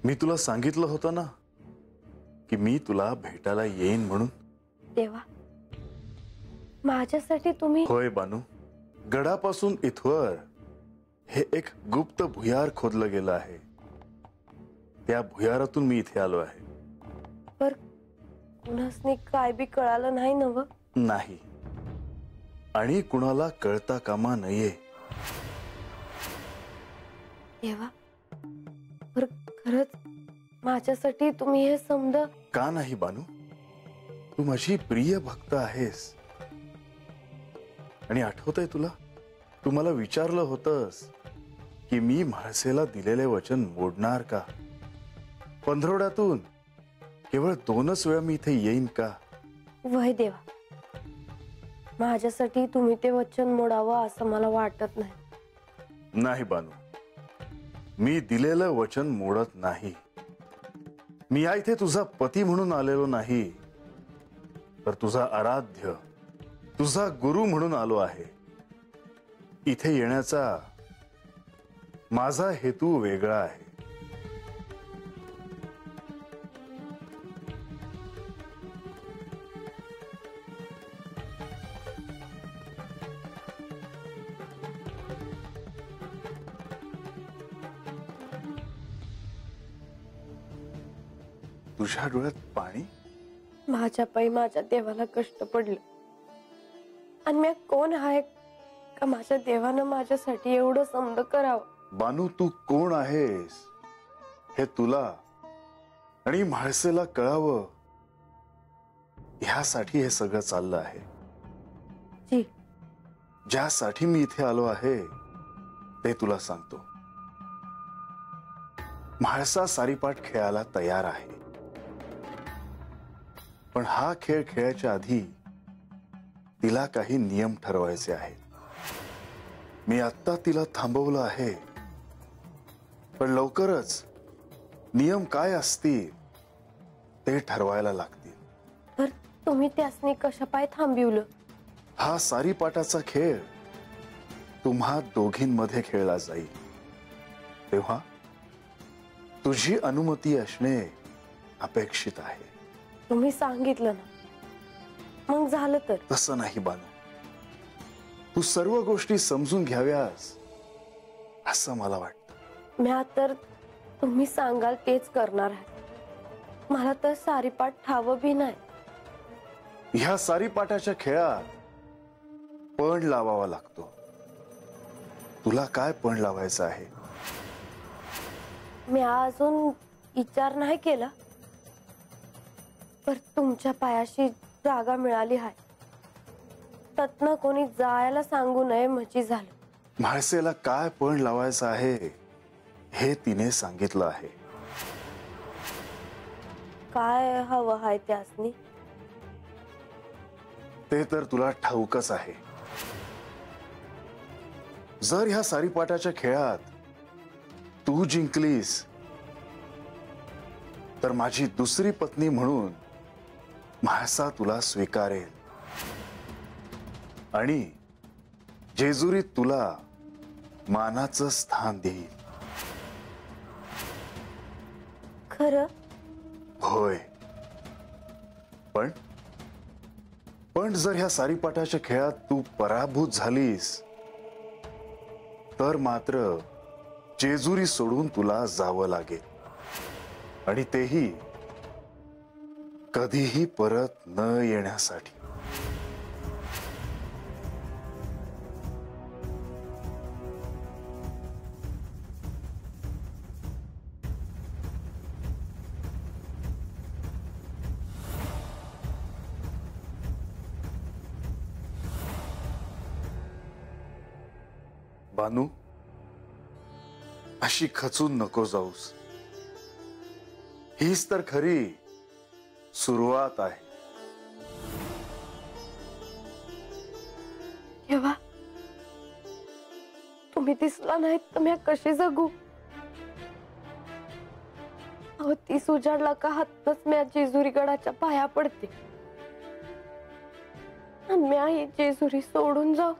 मी तुला सांगितलं होतं ना की मी तुला भेटायला येईन म्हणून। देवा, माझ्यासाठी तुम्ही? होय बानू, गडापासून इथवर हे एक गुप्त भुयार खोदलं गेलं आहे। त्या भुयारातून मी इथे आलो आहे। पर कुणासनी काय बी कळालं नाही नव? नाही, आणि कुणाला कळता कामा नये। देवा, पर खरंच माझ्यासाठी तुम्ही हे समज? का नाही बानू, तू माझी प्रिय भक्त आहेस। आणि आठवतंय तुला, तू मला विचारलं होतंस की मी म्हाळसेला दिलेले वचन मोडणार का? पंधरवड्यातून केवळ 2च वेळा मी इथे येईन का? वय देवा, माझ्यासाठी तुम्ही ते वचन मोडावं असं मला वाटत नाही। नाही बानू, मी दिलेलं वचन मोडत नाही। मी या इथे तुझा पती म्हणून आलेलो नाही, तर तुझा आराध्य, तुझा गुरु म्हणून आलो आहे। इथे येण्याचा माझा हेतू वेगळा आहे। तुझ्या डोळ्यात पाणी? माझ्या पायी माझ्या देवाला कष्ट पडलं, आणि मी कोण आहे का माझ्या देवानं माझ्यासाठी एवढं समज करावं? बानू, तू कोण आहेस हे तुला आणि म्हाळसेला कळावं, ह्यासाठी हे सगळं चाललं आहे। जी, ज्यासाठी मी इथे आलो आहे ते तुला सांगतो। म्हाळसा सारीपाट खेळायला तयार आहे, पण हा खेळ खेळायच्या आधी तिला काही नियम ठरवायचे आहेत। मी आत्ता तिला थांबवलं आहे, पण लवकरच नियम काय असतील ते ठरवायला लागतील। तर तुम्ही त्यासनी कशा पाय थांबवलं? हा सारीपाटाचा खेळ तुम्हा दोघींमध्ये खेळला जाईल, तेव्हा तुझी अनुमती असणे अपेक्षित आहे। तुम्ही सांगितलं ना, मग झालं तर? तसं नाही बानू, तू सर्व गोष्टी समजून घ्याव्यास असं मला वाटतं। म्या तर तुम्ही सांगाल तेच करणार आहे। मला तर सारीपाट ठावं बी नाही। ह्या सारीपाटाच्या खेळात पण लावावा लागतो। तुला काय पण लावायचं आहे? मी अजून विचार नाही केला, पर तुमच्या पायाशी जागा मिळाली आहे, तत्न कोणी जायला सांगू नये म्हणजे झालं। म्हाळसेला काय पण लावायचं आहे हे तिने सांगितलं आहे। काय हवं आहे त्यासनी? ते तर तुला ठाऊकच आहे। जर ह्या सारीपाटाच्या खेळात तू जिंकलीस तर माझी दुसरी पत्नी म्हणून म्हाळसा तुला स्वीकारेल, आणि जेजुरीत तुला मानाचं स्थान देईल। खरं? होय, पण जर ह्या सारीपाटाच्या खेळात तू पराभूत झालीस तर मात्र जेजुरी सोडून तुला जावं लागेल, आणि तेही कधीही परत न येण्यासाठी। बानू, अशी खचून नको जाऊस। हीच तर खरी सुरुवात आहे। तेव्हा तुम्ही दिसला नाही तर मी कशी जगू? अहो, ती उजाडला का हातच मी जेजुरी गडाच्या पाया पडते, आणि मी ही जेजुरी सोडून जाऊ?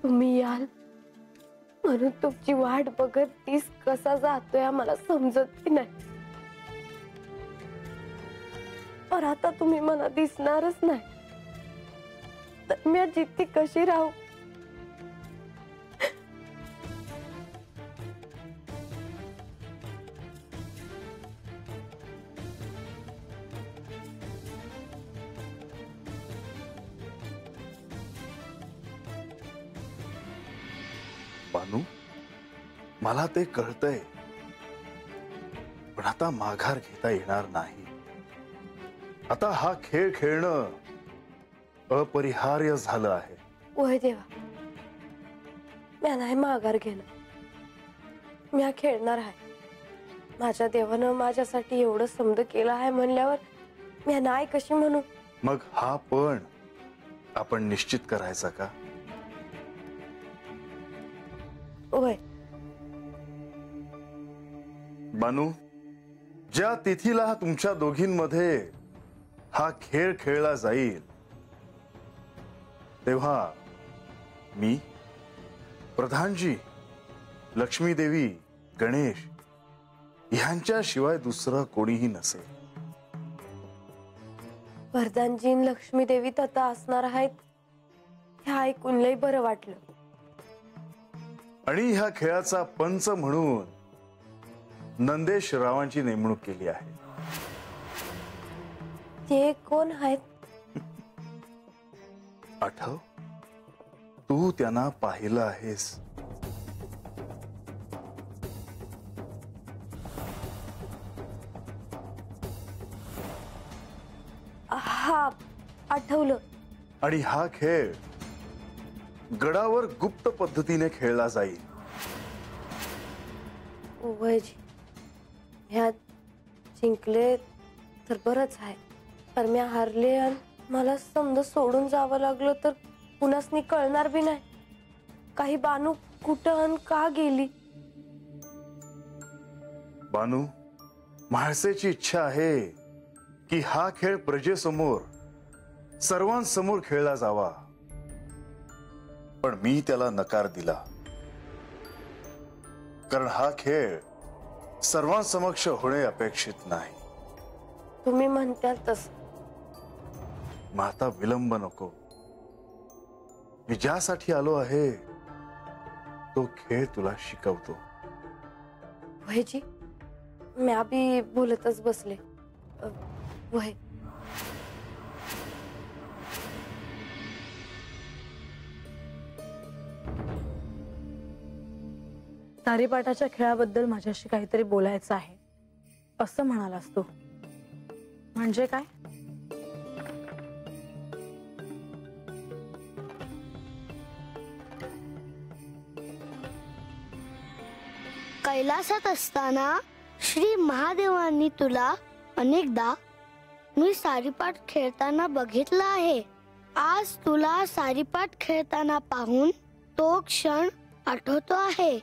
तुम्ही याल म्हणून तुमची वाट बघत तीस कसा जातोय मला समजत नाही. पर आता तुम्ही मला दिसणारच नाही तर मी जिथे कशी राहू. बानू, मला ते कळतंय, पण आता माघार घेता येणार नाही. आता हा खेळ खेळणं अपरिहार्य झालं आहे. वय देवा, मी नाही माघार घेणं. मी हा खेळणार आहे. माझ्या देवानं माझ्यासाठी एवढं समज केलं आहे म्हणल्यावर मी नाही कशी म्हणू. मग हा पण आपण निश्चित करायचा का? वय बानू, ज्या तिथीला तुमच्या दोघींमध्ये हा खेळ खेळला जाईल तेव्हा मी, प्रधानजी, लक्ष्मी देवी, गणेश ह्यांच्याशिवाय दुसरं कोणीही नसेल. प्रधानजी आणि लक्ष्मी देवी तथा असणार आहेत हे ऐकून लई बरं वाटलं. आणि ह्या खेळाचा पंच म्हणून नंदेश रावांची नेमणूक केली आहे. ते कोण आहेत? आठव, तू त्यांना पाहिलं आहेस. हा, आठवलं. आणि हा खेळ गडावर गुप्त पद्धतीने खेळला जाईल. वयजी, ह्यात जिंकले तर बरंच आहे, पण मी हारले आणि मला समजा सोडून जावं लागलं तर कुणासनी कळणार बी नाही. काही बानू कुठं आणि का गेली. बानू, म्हाळसेची इच्छा आहे की हा खेळ प्रजेसमोर, सर्वांसमोर खेळला जावा, पण मी त्याला नकार दिला. कारण हा खेळ सर्वांसमक्ष होणे अपेक्षित नाही. तुम्ही म्हणताल तस. मग आता विलंब नको. मी ज्यासाठी आलो आहे तो खेळ तुला शिकवतो. वयजी, मी बी बोलतच बसले. वय सारीपाटाच्या खेळाबद्दल माझ्याशी काहीतरी बोलायचं आहे असं म्हणालास तू. म्हणजे काय? कैलासात असताना श्री महादेवांनी तुला अनेकदा मी सारीपाट खेळताना बघितलं आहे. आज तुला सारीपाट खेळताना पाहून तो क्षण आठवतो आहे.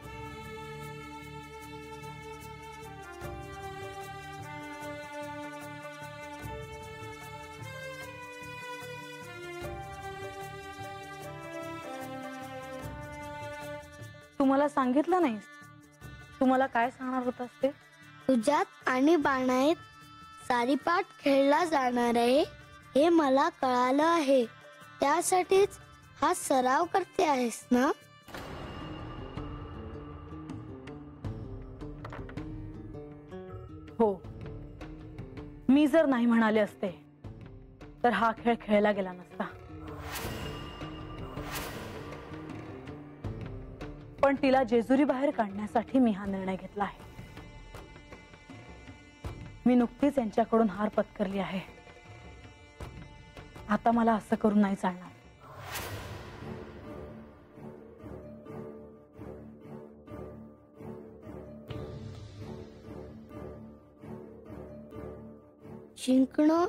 तू मला सांगितलं नाहीस. तू मला काय सांगणार होतास ते? तुझ्यात आणि बाणायत सारीपाट खेळला जाणार आहे हे मला कळालं आहे. त्यासाठीच हा सराव करते आहेस ना? हो. मी जर नाही म्हणाले असते तर हा खेळ खेळला गेला नसता. पण तिला जेजुरी बाहेर काढण्यासाठी मी हा निर्णय घेतला आहे. मी नुकतीच यांच्याकडून हार पत्करली आहे. आता मला असं करून नाही चालणार. जिंकणं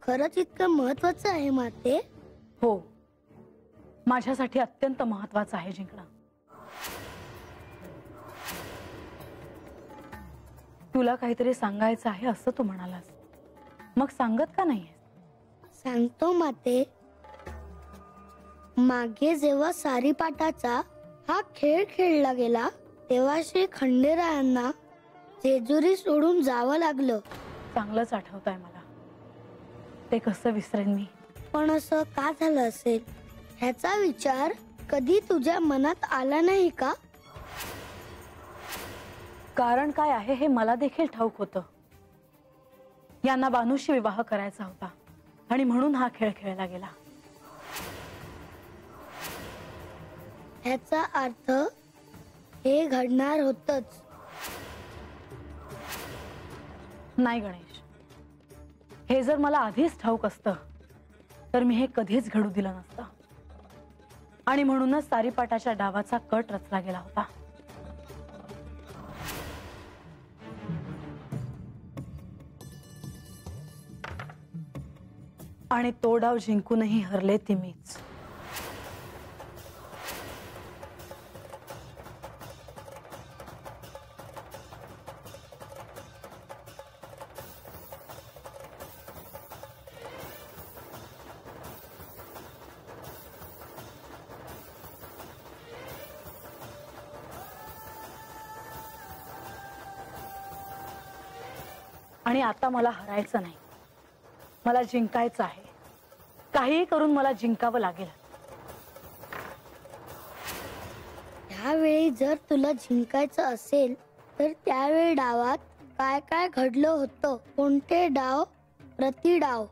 खरंच इतकं महत्वाचं आहे माते? हो, माझ्यासाठी अत्यंत महत्वाचं आहे जिंकणं. तुला काहीतरी सांगायचं आहे असं तू म्हणालास, मग सांगत का नाहीयेस? सांगतो माते. मागे जेव्हा सारीपाटाचा हा खेळ खेळला गेला तेव्हा श्री खंडेरायांना जेजुरी सोडून जावं लागलं. चांगलंच आठवतंय मला. ते कसं विसरेन मी. पण असं का झालं असेल ह्याचा विचार कधी तुझ्या मनात आला नाही का? कारण काय आहे हे मला देखील ठाऊक होतं. यांना बानूशी विवाह करायचा होता आणि म्हणून हा खेळ खेळला गेला. ह्याचा अर्थ हे घडणार होतच. नाही गणेश, हे जर मला आधीच ठाऊक असतं तर मी हे कधीच घडू दिलं नसतं. आणि म्हणूनच सारीपाटाच्या डावाचा कट रचला गेला होता. आणि तो डाव जिंकूनही हरले ती मीच. आणि आता मला हरायचं नाही, मला जिंकायचं आहे. काहीही करून मला जिंकावं लागेल. ह्यावेळी जर तुला जिंकायचं असेल तर त्यावेळी डावात काय काय घडलं होतं, कोणते डाव प्रतिडाव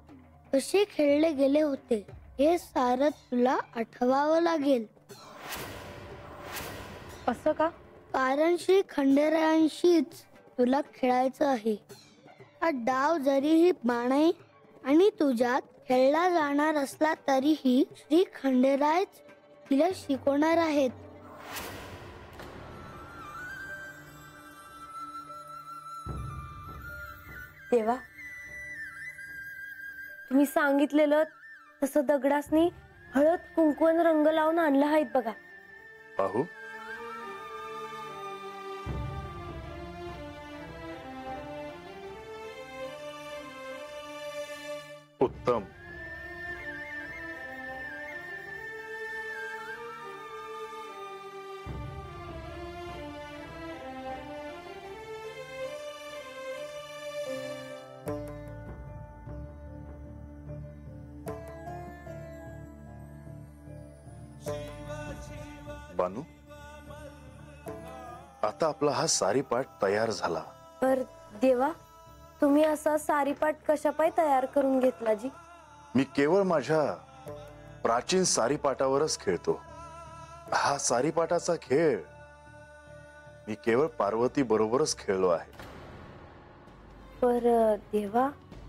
कसे खेळले गेले होते हे सारं तुला आठवावं लागेल. असं का? कारण श्री खंडेरायांशीच तुला खेळायचं आहे. हा डाव जरीही बाणाई आणि तुझ्यात खेळला जाणार असला तरीही श्री खंडेराय तिला शिकवणार आहेत. देवा, तुम्ही सांगितलेलं तसं दगडासनी हळद कुंकवन रंग लावून आणलं आहेत बघा. पाहू. उत्तम. बानू, आता आपला हा सारीपाट तयार झाला. पर देवा, तुम्ही असा सारीपाट कशापाय तयार करून घेतला जी? मी केवळ माझ्या प्राचीन सारीपाटावरच खेळतो. हा सारीपाटाचा खेळ मी केवळ पार्वती बरोबरच खेळलो आहे. पर देवा,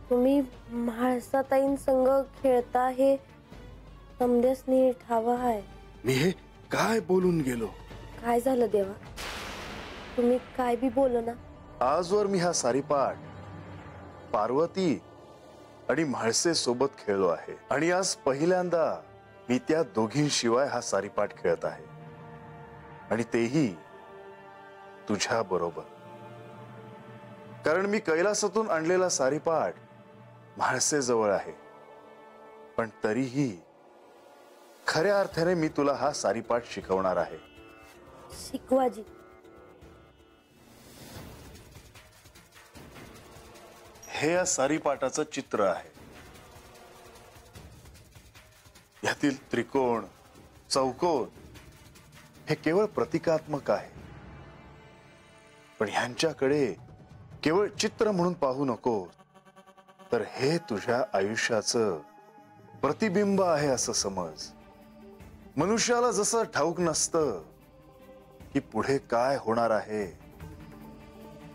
तुम्ही म्हाळसाताईन संग खेळता हे समदेसनी ठाव आहे. मी हे काय बोलून गेलो? काय झालं देवा? तुम्ही काय बी बोल ना. आजवर मी हा सारीपाट पार्वती आणि म्हाळसे सोबत खेळलो आहे आणि आज पहिल्यांदा मी त्या दोघींशिवाय हा सारीपाट खेळत आहे आणि तेही तुझ्या बरोबर. कारण मी कैलासातून आणलेला सारीपाट म्हाळसे जवळ आहे, पण तरीही खऱ्या अर्थाने मी तुला हा सारीपाट शिकवणार आहे. शिकवाजी. हे या सारीपाटाचं चित्र आहे. यातील त्रिकोण, चौकोन हे केवळ प्रतिकात्मक आहे, पण ह्यांच्याकडे केवळ चित्र म्हणून पाहू नको, तर हे तुझ्या आयुष्याचं प्रतिबिंब आहे असं समज. मनुष्याला जसं ठाऊक नसतं की पुढे काय होणार आहे,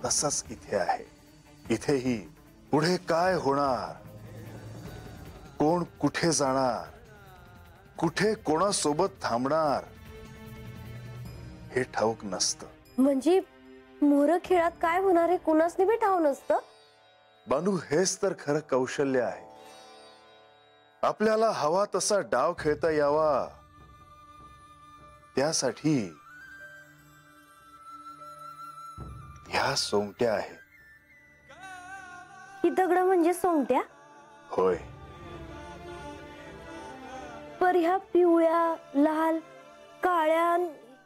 तसंच इथे आहे. इथेही पुढे काय होणार, कोण कुठे जाणार, कुठे कोणासोबत थांबणार हे ठाऊक नसतं. म्हणजे मोर खेळात काय होणार आहे कुणासनी बी ठाव नसतं. बानू, हेच तर खरं कौशल्य आहे. आपल्याला हवा तसा डाव खेळता यावा, त्यासाठी ह्या सोंगट्या आहेत. ही दगड म्हणजे सोंगट्या? होय. पर पर ह्या पिवळ्या, लाल, काळ्या,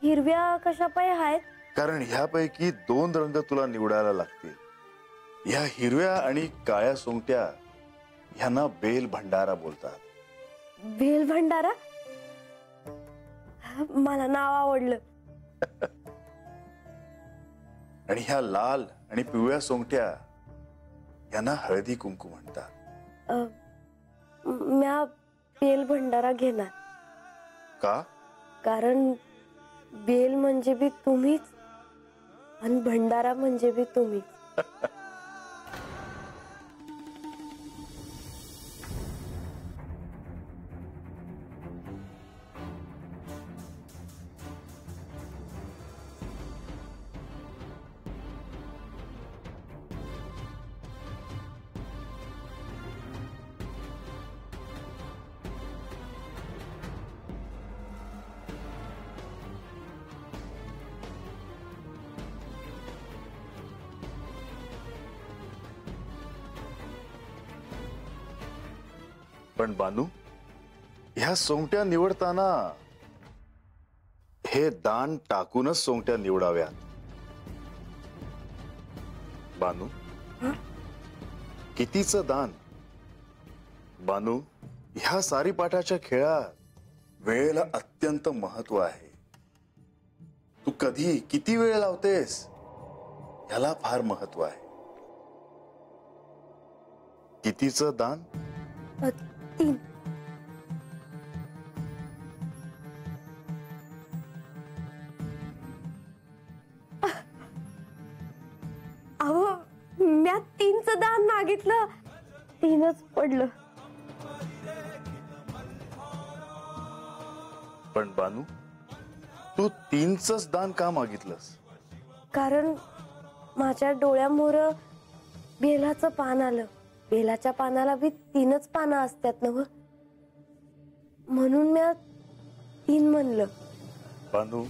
हिरव्या कशा पाय आहेत? कारण ह्यापैकी 2 रंग तुला निवडायला लागतील. ह्या हिरव्या आणि काळ्या सोंगट्या ह्यांना बेल भंडारा बोलतात. बेल भंडारा? मला नाव आवडलं. आणि ह्या लाल आणि पिवळ्या सोंगट्या यांना हळदी कुंकू म्हणतात. म्या बेल भंडारा घेणार. का? कारण बेल म्हणजे बी तुम्हीच आणि भंडारा म्हणजे बी तुम्हीच. पण बानू, ह्या सोंगट्या निवडताना हे दान टाकूनच सोंगट्या निवडाव्यात. बानू, कितीचं दान? बानू, ह्या सारीपाठाच्या खेळात वेळेला अत्यंत महत्व आहे. तू कधी किती वेळ लावतेस ह्याला फार महत्व आहे. कितीचं दान? 3. अहो, म्या 3चं दान मागितलं, 3च पडलं. पण बानू, तू 3च दान का मागितलंस? कारण माझ्या डोळ्यामोर बेलाचं पान आलं. बेलाच्या पानाला बी 3च पानं असतात ना व, म्हणून म्या 3 म्हणलं. बानू,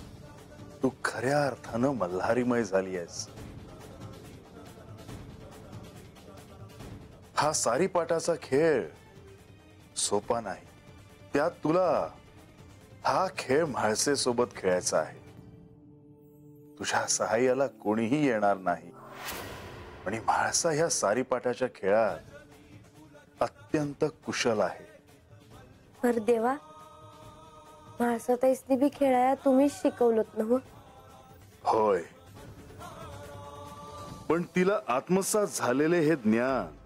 तू खऱ्या अर्थानं मल्हारीमय झाली आहेस. हा सारीपाटाचा खेळ सोपा नाही. त्यात तुला हा खेळ म्हाळसे सोबत खेळायचा आहे. तुझ्या सहाय्याला कोणीही येणार नाही. आणि म्हाळसा ह्या सारीपाटाच्या खेळात अत्यंत कुशल आहे. पर देवा, म्हाळसाताईसनी बी खेळाया तुम्हीच शिकवलत ना व? होय, पण तिला आत्मसात झालेले हे ज्ञान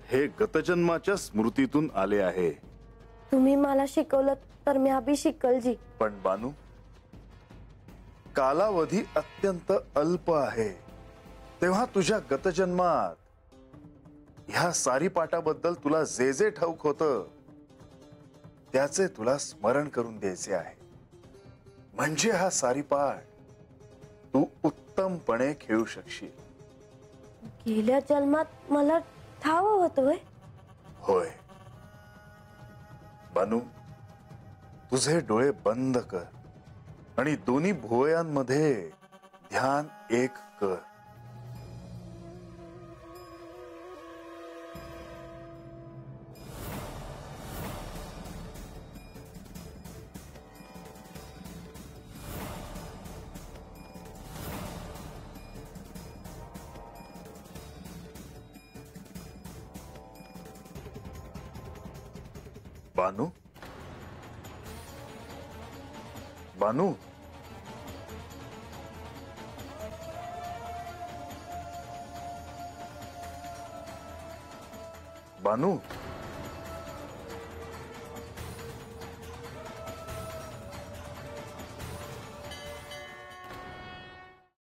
हे गतजन्माच्या स्मृतीतून आले आहे. तुम्ही मला शिकवलं तर म्या बी शिकल जी. पण बानू, कालावधी अत्यंत अल्प आहे. तेव्हा तुझ्या गतजन्मात ह्या सारीपाटाबद्दल तुला जे जे ठाऊक होतं त्याचे तुला स्मरण करून द्यायचे आहे. म्हणजे हा सारीपाट तू उत्तमपणे खेळू शकशील. गेल्या जन्मात मला ठाव होतं व्हय? होय बानू, तुझे डोळे बंद कर आणि दोन्ही भुवयांमध्ये ध्यान एक कर. बानू, बानू, बानू,